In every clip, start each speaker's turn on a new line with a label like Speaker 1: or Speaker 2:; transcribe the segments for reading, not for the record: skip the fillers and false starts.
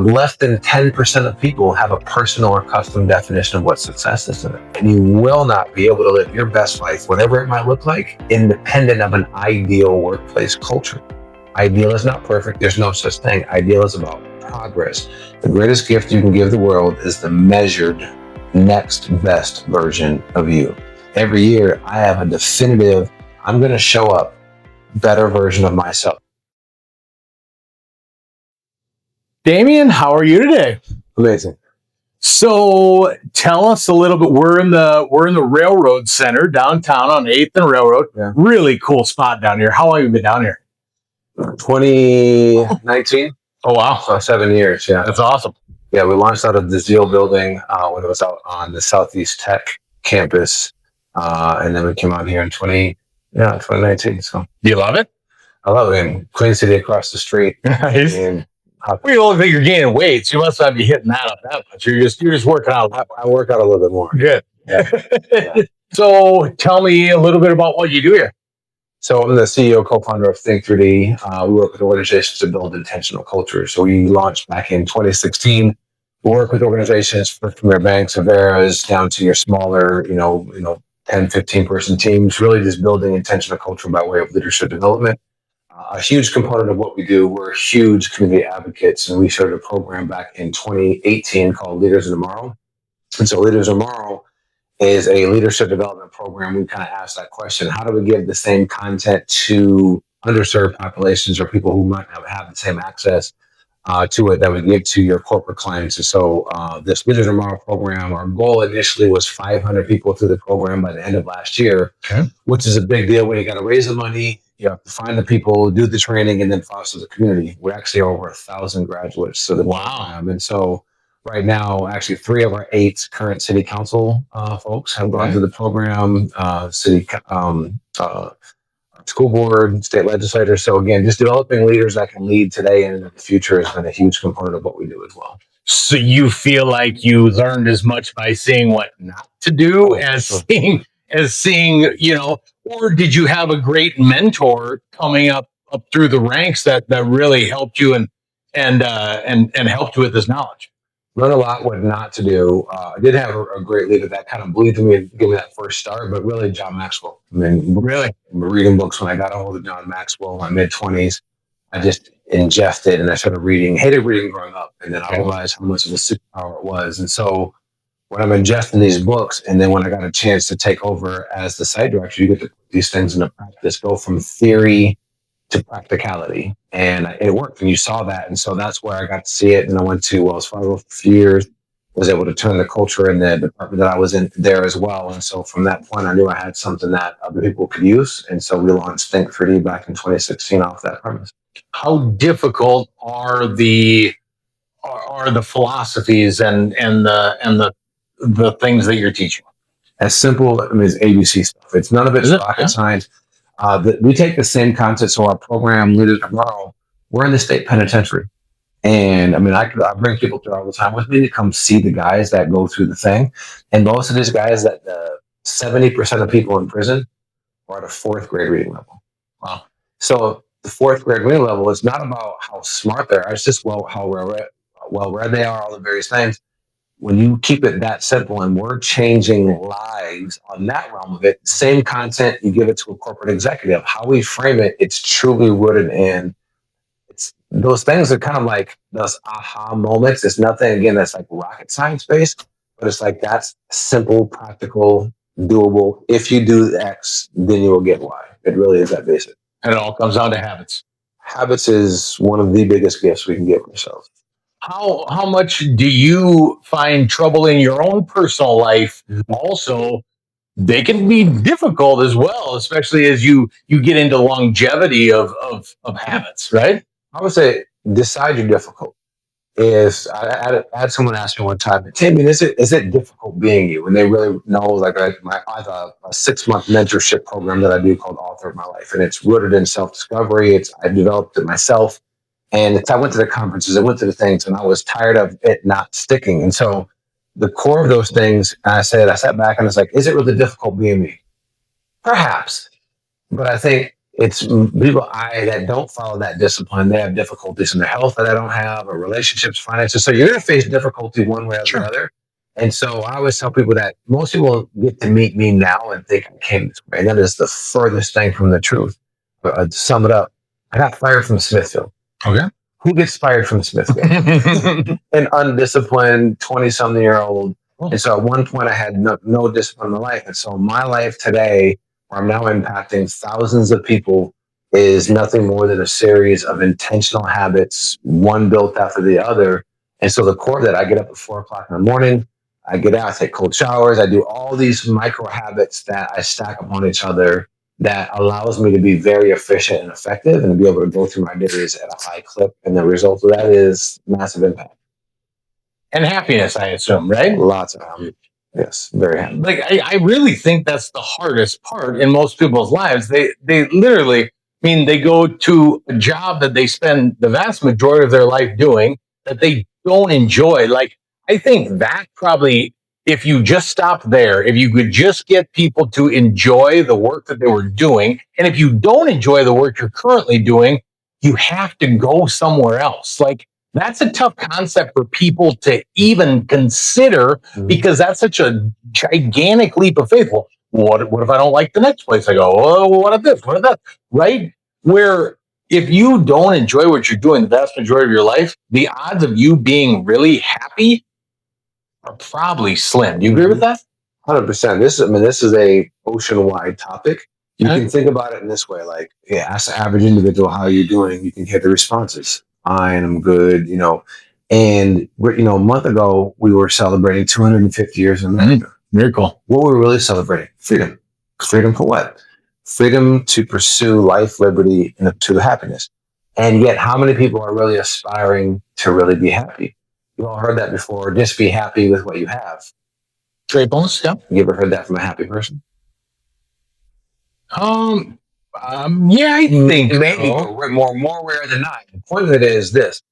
Speaker 1: Less than 10% of people have a personal or custom definition of what success is in it. And you will not be able to live your best life, whatever it might look like, independent of an ideal workplace culture. Ideal is not perfect. There's no such thing. Ideal is about progress. The greatest gift you can give the world is the measured next best version of you. Every year, I have a definitive, I'm going to show up better version of myself.
Speaker 2: Tamien, how are you today?
Speaker 1: Amazing.
Speaker 2: So tell us a little bit. We're in the Railroad Center downtown on 8th and Railroad.
Speaker 1: Yeah.
Speaker 2: Really cool spot down here. How long have you been down here?
Speaker 1: 2019.
Speaker 2: Oh, wow.
Speaker 1: So 7 years. Yeah.
Speaker 2: That's awesome.
Speaker 1: Yeah, we launched out of the Zeal building when it was out on the Southeast Tech campus. And then we came out here in 2019. So
Speaker 2: Do you love it?
Speaker 1: I love it. In Queen City across the street.
Speaker 2: Nice.
Speaker 1: And
Speaker 2: Well, you look like you're gaining weight, so you must not be hitting that up that much. You're just working out.
Speaker 1: I work out a little bit more.
Speaker 2: Good.
Speaker 1: Yeah.
Speaker 2: So tell me a little bit about what you do here.
Speaker 1: So I'm the CEO, co-founder of Think3D. We work with organizations to build intentional culture. So we launched back in 2016. We work with organizations from your banks, Averas, down to your smaller, 10, 15 person teams, really just building intentional culture by way of leadership development. A huge component of what we do, we're huge community advocates, and we started a program back in 2018 called Leaders of Tomorrow. And so Leaders of Tomorrow is a leadership development program. We kind of ask that question: how do we give the same content to underserved populations or people who might not have the same access to it that we give to your corporate clients? And so this Leaders of Tomorrow program, our goal initially was 500 people through the program by the end of last year, which is a big deal when you got to raise the money. You have to find the people, do the training, and then foster the community. We're actually over 1,000 graduates to the program. And so right now, actually 3 of our 8 current city council folks have gone through the program, school board, state legislators. So again, just developing leaders that can lead today and in the future has been a huge component of what we do as well.
Speaker 2: So you feel like you learned as much by seeing what not to do as seeing, or did you have a great mentor coming up through the ranks that really helped you and helped you with this knowledge?
Speaker 1: Learn a lot what not to do. I did have a great leader that kind of believed in me and gave me that first start, but really John Maxwell. I mean,
Speaker 2: really
Speaker 1: reading books when I got a hold of John Maxwell in my mid-20s. I just ingested and I started reading, hated reading growing up. And then I realized how much of a superpower it was. And so when I'm ingesting these books, and then when I got a chance to take over as the site director, you get to put these things into practice, go from theory to practicality. And it worked, and you saw that. And so that's where I got to see it. And I went to Wells Fargo for a few years, was able to turn the culture in the department that I was in there as well. And so from that point, I knew I had something that other people could use. And so we launched Think3D back in 2016 off that premise.
Speaker 2: How difficult are the philosophies and the things that you're teaching?
Speaker 1: As simple as ABC stuff. It's none of it's rocket science. We take the same content. So our program, Leaders Tomorrow, we're in the state penitentiary. And I mean, I bring people through all the time with me to come see the guys that go through the thing. And most of these guys, that 70% of people in prison are at a 4th grade reading level.
Speaker 2: Wow.
Speaker 1: So the 4th grade reading level is not about how smart they are. It's just how well read they are, all the various things. When you keep it that simple, and we're changing lives on that realm of it, same content, you give it to a corporate executive. How we frame it, it's truly rooted in. Those things are kind of like those aha moments. It's nothing, again, that's like rocket science based, but it's like that's simple, practical, doable. If you do X, then you will get Y. It really is that basic.
Speaker 2: And it all comes down to habits.
Speaker 1: Habits is one of the biggest gifts we can give ourselves.
Speaker 2: How much do you find trouble in your own personal life? Also, they can be difficult as well, especially as you get into longevity of habits, right?
Speaker 1: I would say decide you're difficult. I had someone ask me one time, Tamien, is it difficult being you? And they really know, like I have a 6-month mentorship program that I do called Author of My Life, and it's rooted in self-discovery. I developed it myself, and I went to the conferences, I went to the things, and I was tired of it not sticking. And so the core of those things, I sat back and I was like, is it really difficult being me? Perhaps, but I think It's people that don't follow that discipline. They have difficulties in their health that I don't have, or relationships, finances. So you're going to face difficulty one way or the other. And so I always tell people that most people get to meet me now and think I came this way. And that is the furthest thing from the truth. But to sum it up, I got fired from Smithfield.
Speaker 2: Okay.
Speaker 1: Who gets fired from Smithfield? An undisciplined 20-something-year-old. And so at one point I had no discipline in my life. And so my life today, where I'm now impacting thousands of people, is nothing more than a series of intentional habits, one built after the other. And so the core of that, I get up at 4:00 in the morning, I get out, I take cold showers, I do all these micro habits that I stack upon each other that allows me to be very efficient and effective and to be able to go through my days at a high clip. And the result of that is massive impact.
Speaker 2: And happiness, I assume, right?
Speaker 1: Lots of happiness. Yes, very happy.
Speaker 2: Like I really think that's the hardest part in most people's lives. They literally, I mean, they go to a job that they spend the vast majority of their life doing that they don't enjoy. Like, I think that probably, if you just stop there, if you could just get people to enjoy the work that they were doing, and if you don't enjoy the work you're currently doing, you have to go somewhere else. Like, that's a tough concept for people to even consider, because that's such a gigantic leap of faith. Well, what if I don't like the next place I go? Oh, what if this? What if that? Right? Where if you don't enjoy what you're doing the vast majority of your life, the odds of you being really happy are probably slim. Do you agree with that?
Speaker 1: 100%. This is a ocean-wide topic. You can think about it in this way, like, ask the average individual, how are you doing? You can hear the responses. Fine, I'm good, And a month ago, we were celebrating 250 years in America.
Speaker 2: Very cool.
Speaker 1: What were we really celebrating? Freedom. Freedom for what? Freedom to pursue life, liberty, and to happiness. And yet, how many people are really aspiring to really be happy? You all heard that before. Just be happy with what you have.
Speaker 2: Great bonus, yeah.
Speaker 1: You ever heard that from a happy person?
Speaker 2: Yeah, I think
Speaker 1: maybe more rare than not. The point of it is this: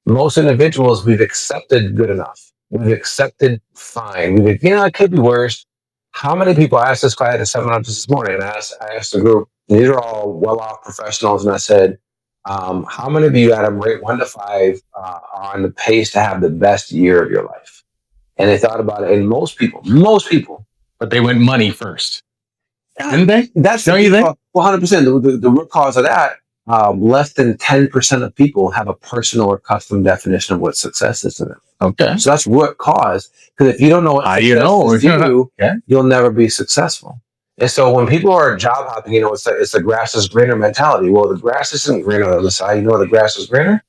Speaker 1: most individuals, we've accepted good enough. We've accepted fine. It could be worse. How many people? I asked this guy at a seminar this morning, and I asked the group. These are all well-off professionals, and I said, "How many of you, Adam, rate 1 to 5 on the pace to have the best year of your life?" And they thought about it, and most people,
Speaker 2: but they went money first. Didn't they?
Speaker 1: Don't you think? 100%. The root cause of that, less than 10% of people have a personal or custom definition of what success is to them.
Speaker 2: Okay.
Speaker 1: So that's root cause. Because if you don't know what success is to you, you'll never be successful. And so when people are job hopping, it's the grass is greener mentality. Well, the grass isn't greener on the other side. You know where the grass is greener?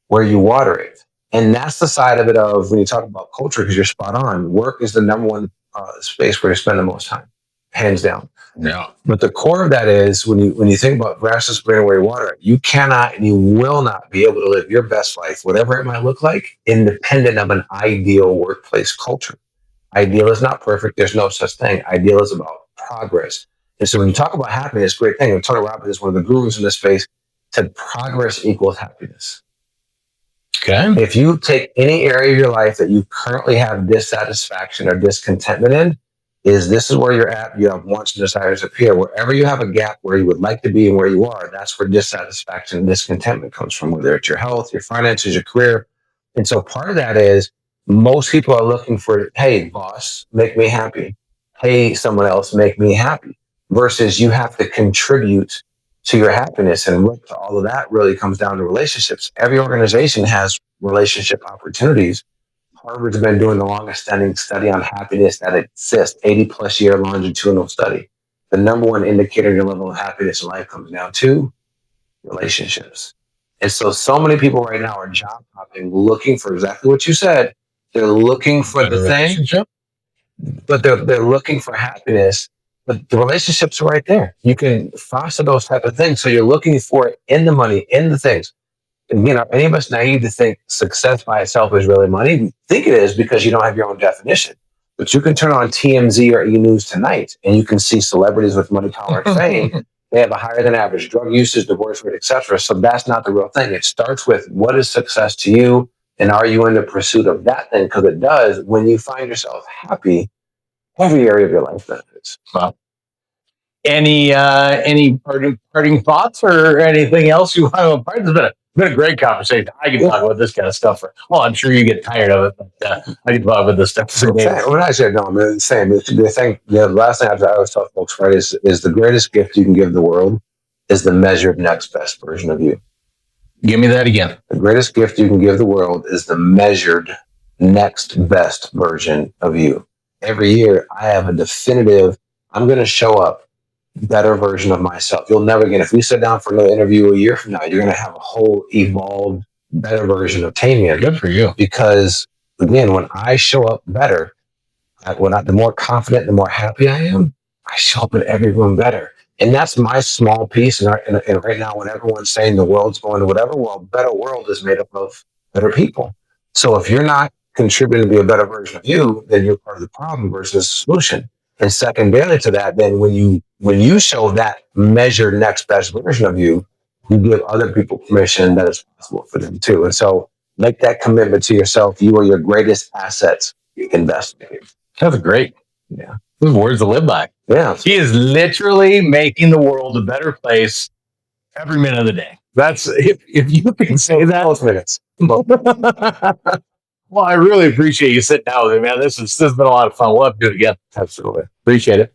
Speaker 1: Where you water it. And that's the side of it of when you talk about culture, because you're spot on. Work is the number one space where you spend the most time, hands down.
Speaker 2: Yeah.
Speaker 1: But the core of that is when you think about grass is greener where you water it, you cannot and you will not be able to live your best life, whatever it might look like, independent of an ideal workplace culture. Ideal is not perfect. There's no such thing. Ideal is about progress. And so when you talk about happiness, great thing. And Tony Robbins is one of the gurus in this space, said progress equals happiness.
Speaker 2: Okay.
Speaker 1: If you take any area of your life that you currently have dissatisfaction or discontentment in, this is where you're at. You have wants and desires appear. Wherever you have a gap where you would like to be and where you are, that's where dissatisfaction and discontentment comes from, whether it's your health, your finances, your career. And so part of that is most people are looking for, hey, boss, make me happy. Hey, someone else, make me happy. Versus you have to contribute to your happiness. And all of that really comes down to relationships. Every organization has relationship opportunities. Harvard's been doing the longest standing study on happiness that exists, 80+ year longitudinal study. The number one indicator of your level of happiness in life comes down to relationships. And so many people right now are job hopping, looking for exactly what you said. They're looking for the thing, but they're looking for happiness. But the relationships are right there. You can foster those type of things. So you're looking for it in the money, in the things. Again, are any of us naive to think success by itself is really money? We think it is because you don't have your own definition. But you can turn on TMZ or E! News tonight, and you can see celebrities with money, power, and fame. They have a higher than average drug usage, divorce rate, etc. So that's not the real thing. It starts with what is success to you, and are you in the pursuit of that thing? Because it does. When you find yourself happy, every area of your life benefits.
Speaker 2: Wow. Any parting thoughts or anything else you want to impart? It's been a great conversation. I can talk about this kind of stuff I'm sure you get tired of it, but I can talk about this stuff for days.
Speaker 1: When I said no, I mean the same. The last thing I always tell folks, right, is the greatest gift you can give the world is the measured next best version of you.
Speaker 2: Give me that again.
Speaker 1: The greatest gift you can give the world is the measured next best version of you. Every year, I have a definitive, I'm going to show up better version of myself. You'll never again, if we sit down for another interview a year from now, you're going to have a whole evolved, better version of Tamien.
Speaker 2: Good for you.
Speaker 1: Because again, when I show up better, the more confident, the more happy I am, I show up in everyone better. And that's my small piece. And right now, when everyone's saying the world's going to whatever, well, better world is made up of better people. So if you're not contributing to be a better version of you, then you're part of the problem versus the solution. And secondarily to that, then when you show that measured next best version of you, you give other people permission that it's possible for them too. And so make that commitment to yourself. You are your greatest assets. Invest in it.
Speaker 2: That's great.
Speaker 1: Yeah.
Speaker 2: Those words to live by.
Speaker 1: Yeah.
Speaker 2: He is literally making the world a better place every minute of the day. That's if you can say that.
Speaker 1: Most minutes.
Speaker 2: Well, I really appreciate you sitting down with me, man. This has been a lot of fun. We'll have to do it again.
Speaker 1: Absolutely.
Speaker 2: Appreciate it.